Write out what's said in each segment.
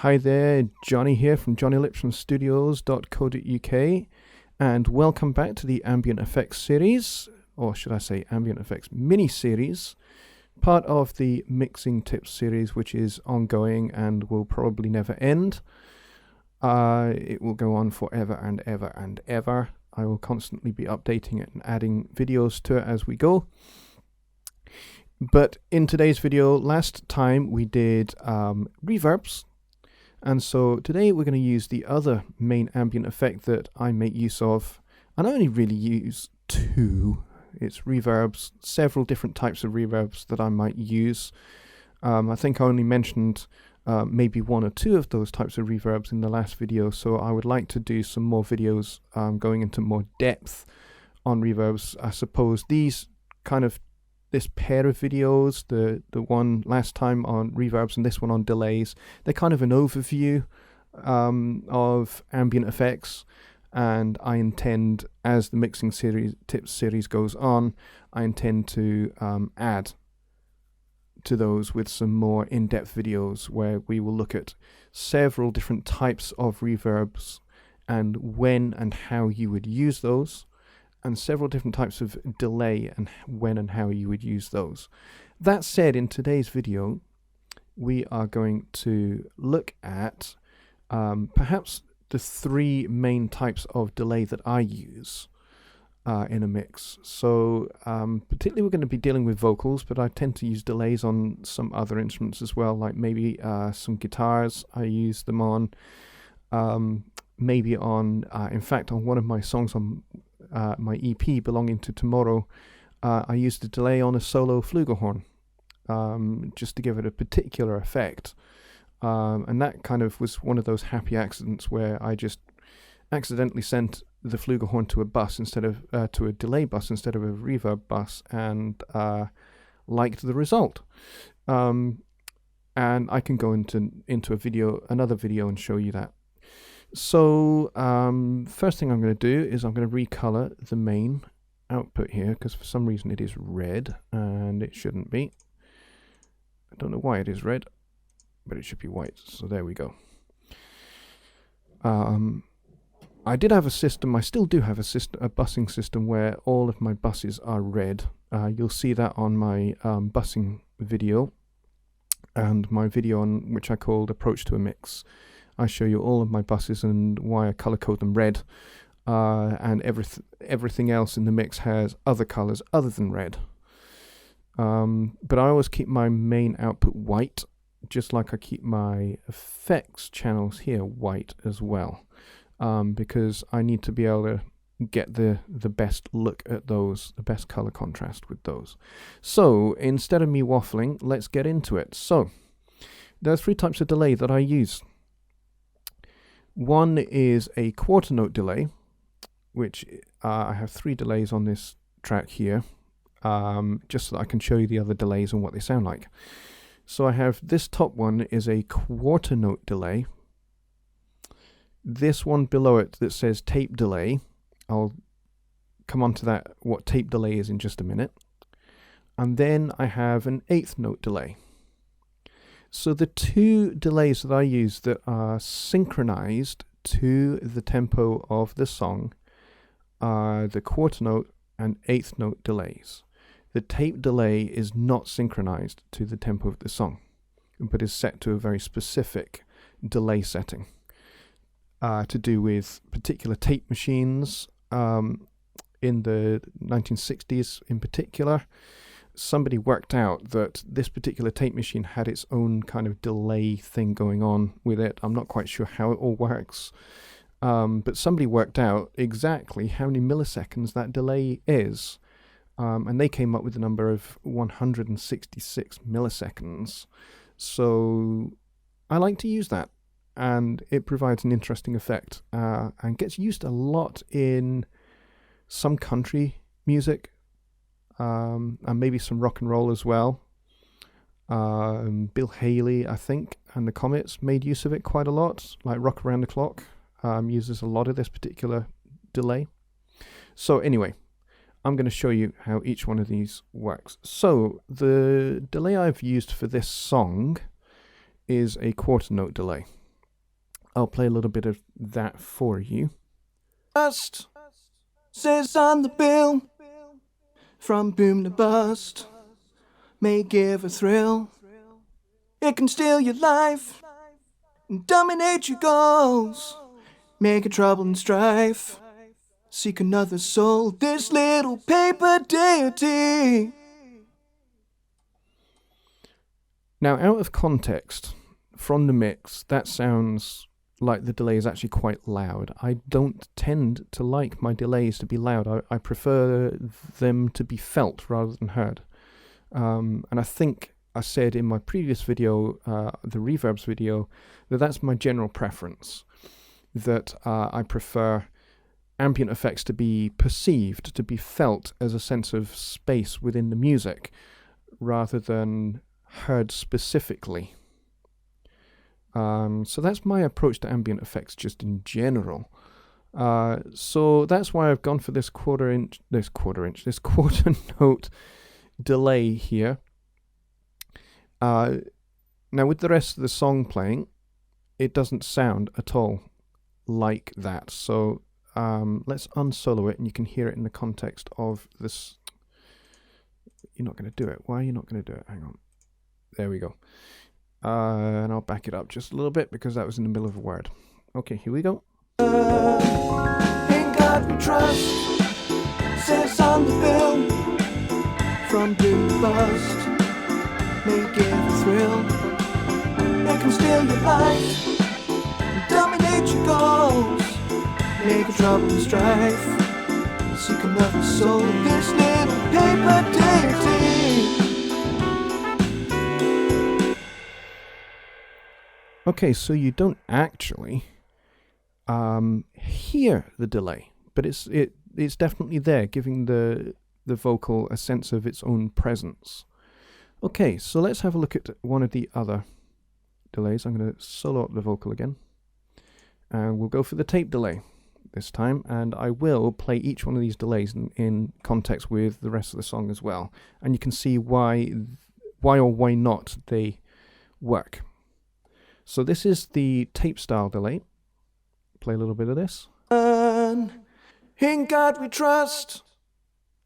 Hi there, Johnny here from johnnylipsonstudios.co.uk, and welcome back to the Ambient Effects series, or should I say Ambient Effects mini-series, part of the Mixing Tips series, which is ongoing and will probably never end. It will go on forever and ever and ever. I will constantly be updating it and adding videos to it as we go. But in today's video, last time we did reverbs, and so today we're going to use the other main ambient effect that I make use of, and I only really use two. It's reverbs, several different types of reverbs that I might use. I think I only mentioned maybe one or two of those types of reverbs in the last video, so I would like to do some more videos going into more depth on reverbs. I suppose this pair of videos, the one last time on reverbs and this one on delays, they're kind of an overview of ambient effects, and I intend, as the Mixing Tips series goes on, I intend to add to those with some more in-depth videos where we will look at several different types of reverbs and when and how you would use those, and several different types of delay and when and how you would use those. That said, in today's video, we are going to look at perhaps the three main types of delay that I use in a mix. So particularly we're going to be dealing with vocals, but I tend to use delays on some other instruments as well, like maybe some guitars. I use them on, maybe on, in fact, on one of my songs on my EP belonging to Tomorrow, I used a delay on a solo flugelhorn just to give it a particular effect, and that kind of was one of those happy accidents where I just accidentally sent the flugelhorn to a bus instead of to a delay bus instead of a reverb bus, and liked the result. And I can go into another video and show you that. So first thing I'm going to do is I'm going to recolor the main output here, because for some reason it is red and it shouldn't be. I don't know why it is red, but it should be white. So there we go. I did have a system, I still do have a busing system where all of my buses are red. You'll see that on my busing video and my video on which I called Approach to a Mix. I show you all of my buses and why I color code them red, and everything else in the mix has other colors other than red. But I always keep my main output white, just like I keep my effects channels here white as well, because I need to be able to get the best look at those, the best color contrast with those. So instead of me waffling, let's get into it. So there are three types of delay that I use. One is a quarter note delay, which I have three delays on this track here, just so that I can show you the other delays and what they sound like. So I have this top one is a quarter note delay. This one below it that says tape delay, I'll come on to that, what tape delay is, in just a minute. And then I have an eighth note delay. So the two delays that I use that are synchronized to the tempo of the song are the quarter note and eighth note delays. The tape delay is not synchronized to the tempo of the song, but is set to a very specific delay setting to do with particular tape machines. In the 1960s in particular, somebody worked out that this particular tape machine had its own kind of delay thing going on with it. I'm not quite sure how it all works, but somebody worked out exactly how many milliseconds that delay is, and they came up with the number of 166 milliseconds. So I like to use that, and it provides an interesting effect, and gets used a lot in some country music, and maybe some rock and roll as well. Bill Haley, I think, and the Comets made use of it quite a lot, like Rock Around the Clock uses a lot of this particular delay. So anyway, I'm going to show you how each one of these works. So the delay I've used for this song is a quarter note delay. I'll play a little bit of that for you. Bust says on the bill, from boom to bust, may give a thrill. It can steal your life and dominate your goals, make a trouble and strife. Seek another soul, this little paper deity. Now, out of context, from the mix, that sounds like the delay is actually quite loud. I don't tend to like my delays to be loud. I prefer them to be felt rather than heard. And I think I said in my previous video, the reverbs video, that that's my general preference. That I prefer ambient effects to be perceived, to be felt as a sense of space within the music, rather than heard specifically. So that's my approach to ambient effects just in general. So that's why I've gone for this quarter note delay here. Now with the rest of the song playing, it doesn't sound at all like that. So let's unsolo it, and you can hear it in the context of this. You're not going to do it. Why are you not going to do it? Hang on. There we go. And I'll back it up just a little bit because that was in the middle of a word. Okay, here we go. In God we trust, says on the bill, from boom to bust, may give a thrill. It can steal your life, dominate your goals, make a trouble and strife. Seek another soul, this little paper deity. Okay, so you don't actually hear the delay, but it's definitely there, giving the vocal a sense of its own presence. Okay, so let's have a look at one of the other delays. I'm going to solo up the vocal again, and we'll go for the tape delay this time, and I will play each one of these delays in context with the rest of the song as well, and you can see why or why not they work. So this is the tape style delay. Play a little bit of this. In God we trust,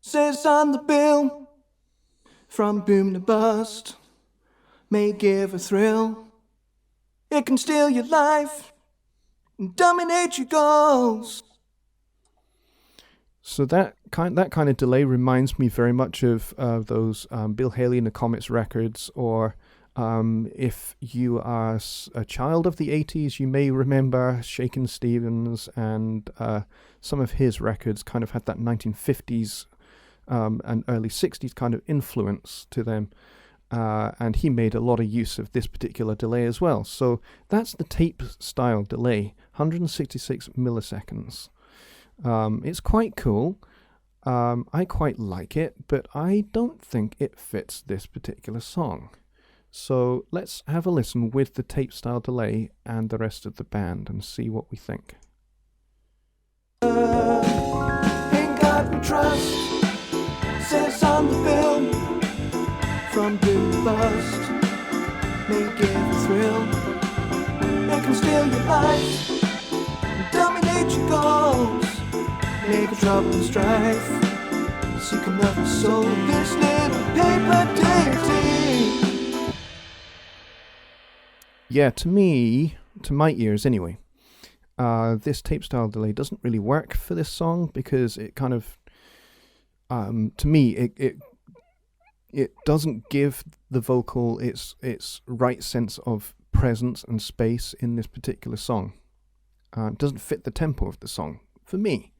says on the bill, from boom to bust, may give a thrill. It can steal your life and dominate your goals. So that kind of delay reminds me very much of those Bill Haley and the Comets records, or if you are a child of the 80s, you may remember Shakin' Stevens, and some of his records kind of had that 1950s and early 60s kind of influence to them. And he made a lot of use of this particular delay as well. So that's the tape style delay, 166 milliseconds. It's quite cool. I quite like it, but I don't think it fits this particular song. So let's have a listen with the tape style delay and the rest of the band and see what we think. In God we trust, says on the bill, from boom to bust, may give a thrill. It can steal your life, dominate your goals, make a trouble and strife. Seek another soul, this little paper deity. Yeah, to me, to my ears anyway, this tape style delay doesn't really work for this song, because it kind of, to me, it doesn't give the vocal its right sense of presence and space in this particular song. It doesn't fit the tempo of the song, for me.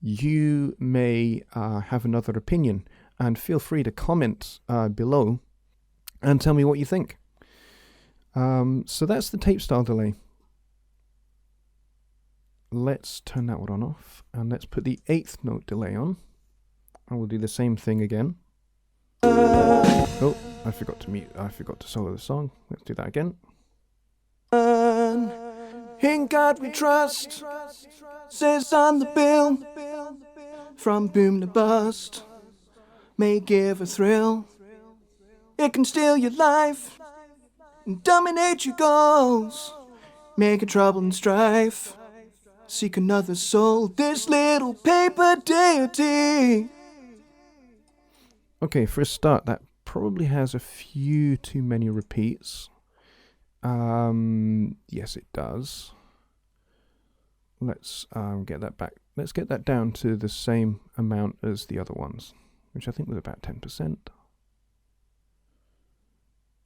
You may have another opinion, and feel free to comment below and tell me what you think. So that's the tape style delay. Let's turn that one on off, and let's put the 8th note delay on. And we'll do the same thing again. Oh, I forgot to solo the song. Let's do that again. In God we trust, says on the bill, from boom to bust, may give a thrill. It can steal your life and dominate your goals, making trouble and strife. Seek another soul, this little paper deity. Okay, for a start, that probably has a few too many repeats. Yes, it does. Let's get that back. Let's get that down to the same amount as the other ones, which I think was about 10%.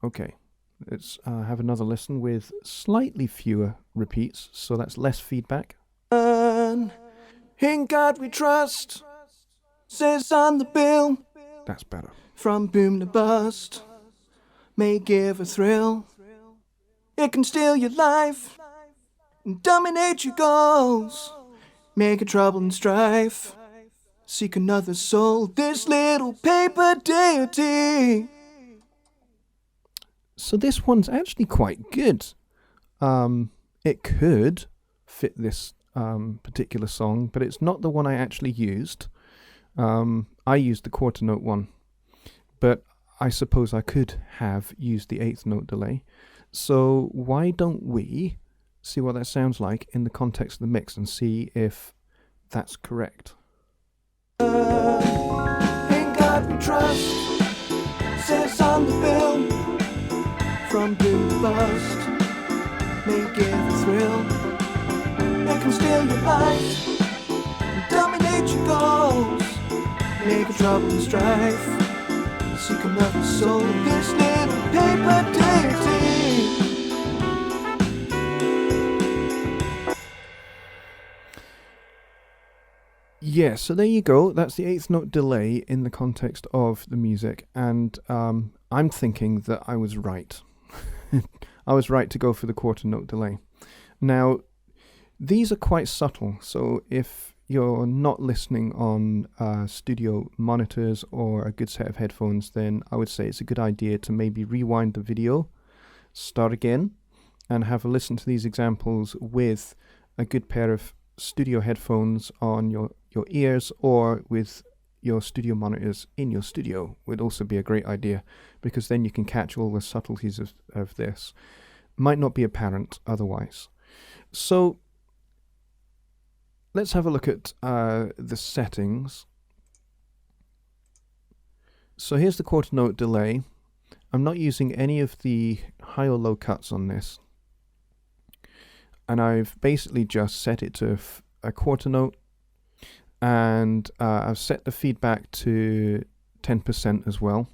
Okay, let's have another listen with slightly fewer repeats, so that's less feedback. In God we trust, says on the bill. That's better. From boom to bust, may give a thrill. It can steal your life and dominate your goals. Make a trouble and strife. Seek another soul, this little paper deity. So this one's actually quite good. It could fit this particular song, but it's not the one I actually used. I used the quarter note one, but I suppose I could have used the eighth note delay. So why don't we see what that sounds like in the context of the mix and see if that's correct. In God we trust, says on the bill. From boom to bust, may give a thrill. It can steal your life and dominate your goals. Make a trouble and strife. Seek another soul, this little paper deity. Yeah, so there you go. That's the eighth note delay in the context of the music, and I'm thinking that I was right. I was right to go for the quarter note delay. Now, these are quite subtle, so if you're not listening on studio monitors or a good set of headphones, then I would say it's a good idea to maybe rewind the video, start again, and have a listen to these examples with a good pair of studio headphones on your ears, or with your studio monitors in your studio would also be a great idea, because then you can catch all the subtleties of this. Might not be apparent otherwise. So let's have a look at the settings. So here's the quarter note delay. I'm not using any of the high or low cuts on this, and I've basically just set it to a quarter note, and I've set the feedback to 10% as well,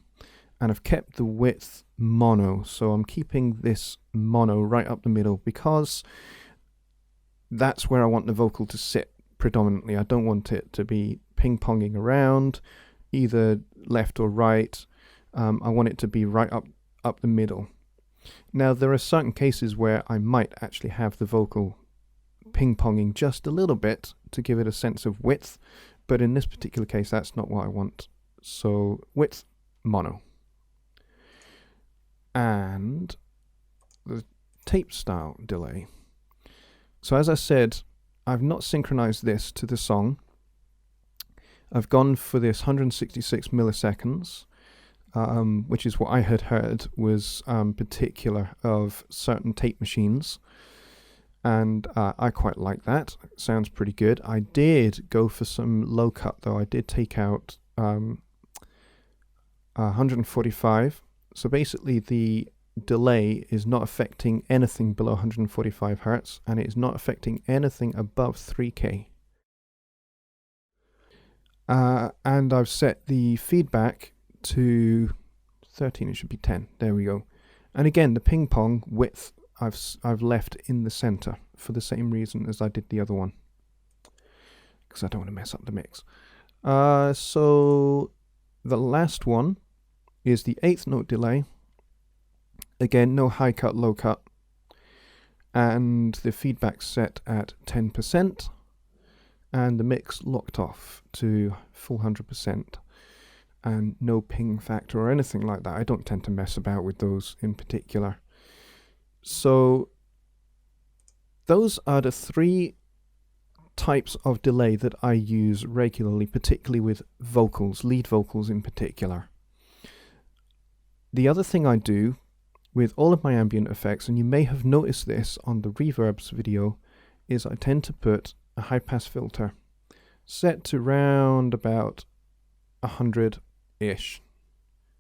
and I've kept the width mono, so I'm keeping this mono right up the middle because that's where I want the vocal to sit predominantly. I don't want it to be ping-ponging around either left or right. I want it to be right up the middle. Now, there are certain cases where I might actually have the vocal ping-ponging just a little bit to give it a sense of width, but in this particular case that's not what I want. So width mono. And the tape style delay. So as I said, I've not synchronized this to the song. I've gone for this 166 milliseconds, which is what I had heard was particular of certain tape machines. And I quite like that. It sounds pretty good. I did go for some low cut though. I did take out 145. So basically the delay is not affecting anything below 145 Hertz, and it is not affecting anything above 3K. And I've set the feedback to 13. It should be 10. There we go. And again, the ping pong width I've left in the center for the same reason as I did the other one, because I don't want to mess up the mix. So the last one is the eighth note delay. Again, no high cut, low cut, and the feedback set at 10%, and the mix locked off to full 100%, and no ping factor or anything like that. I don't tend to mess about with those in particular. So those are the three types of delay that I use regularly, particularly with vocals, lead vocals in particular. The other thing I do with all of my ambient effects, and you may have noticed this on the reverbs video, is I tend to put a high pass filter set to round about 100-ish,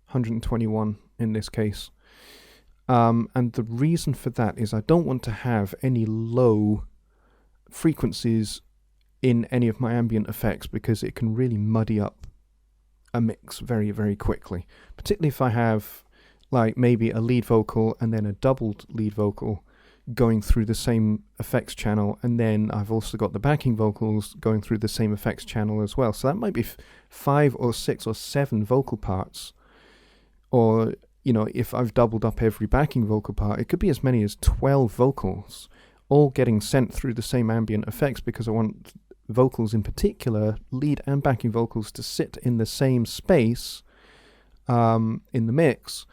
121 in this case. And the reason for that is I don't want to have any low frequencies in any of my ambient effects, because it can really muddy up a mix very, very quickly, particularly if I have like maybe a lead vocal and then a doubled lead vocal going through the same effects channel, and then I've also got the backing vocals going through the same effects channel as well. So that might be 5 or 6 or 7 vocal parts, or you know, if I've doubled up every backing vocal part, it could be as many as 12 vocals all getting sent through the same ambient effects, because I want vocals in particular, lead and backing vocals, to sit in the same space in the mix.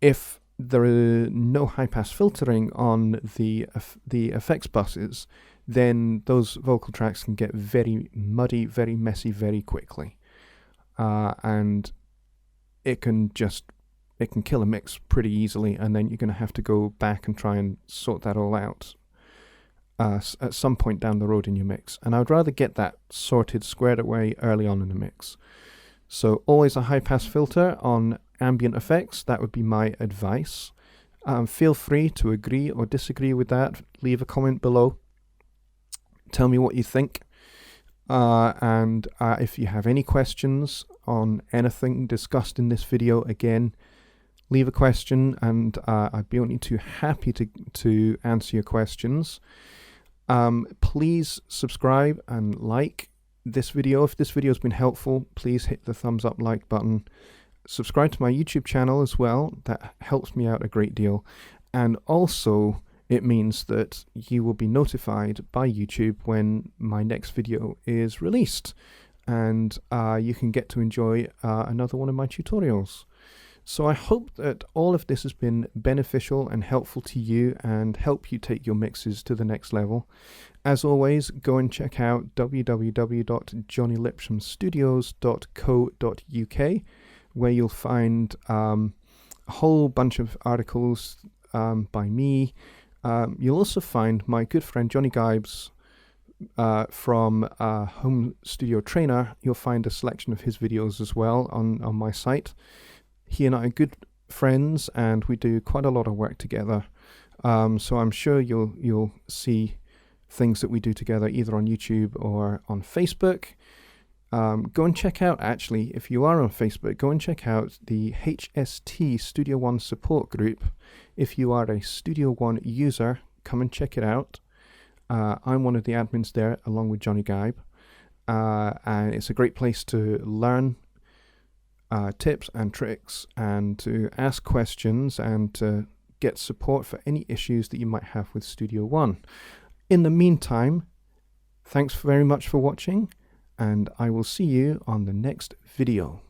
If there are no high-pass filtering on the effects buses, then those vocal tracks can get very muddy, very messy, very quickly, and it can kill a mix pretty easily. And then you're going to have to go back and try and sort that all out at some point down the road in your mix. And I would rather get that sorted, squared away early on in the mix. So always a high-pass filter on ambient effects. That would be my advice. Feel free to agree or disagree with that. Leave a comment below. Tell me what you think. And if you have any questions on anything discussed in this video, again, leave a question, and I'd be only too happy to answer your questions. Please subscribe and like this video. If this video has been helpful, please hit the thumbs up like button. Subscribe to my YouTube channel as well. That helps me out a great deal. And also, it means that you will be notified by YouTube when my next video is released, and you can get to enjoy another one of my tutorials. So I hope that all of this has been beneficial and helpful to you and help you take your mixes to the next level. As always, go and check out www.johnnylipshamstudios.co.uk, where you'll find a whole bunch of articles by me. You'll also find my good friend Johnny Gibes from Home Studio Trainer. You'll find a selection of his videos as well on my site. He and I are good friends, and we do quite a lot of work together. So I'm sure you'll see things that we do together either on YouTube or on Facebook. Go and check out, actually, if you are on Facebook, go and check out the HST Studio One support group. If you are a Studio One user, come and check it out. I'm one of the admins there, along with Johnny Gibe. And it's a great place to learn tips and tricks, and to ask questions, and to get support for any issues that you might have with Studio One. In the meantime, thanks very much for watching, and I will see you on the next video.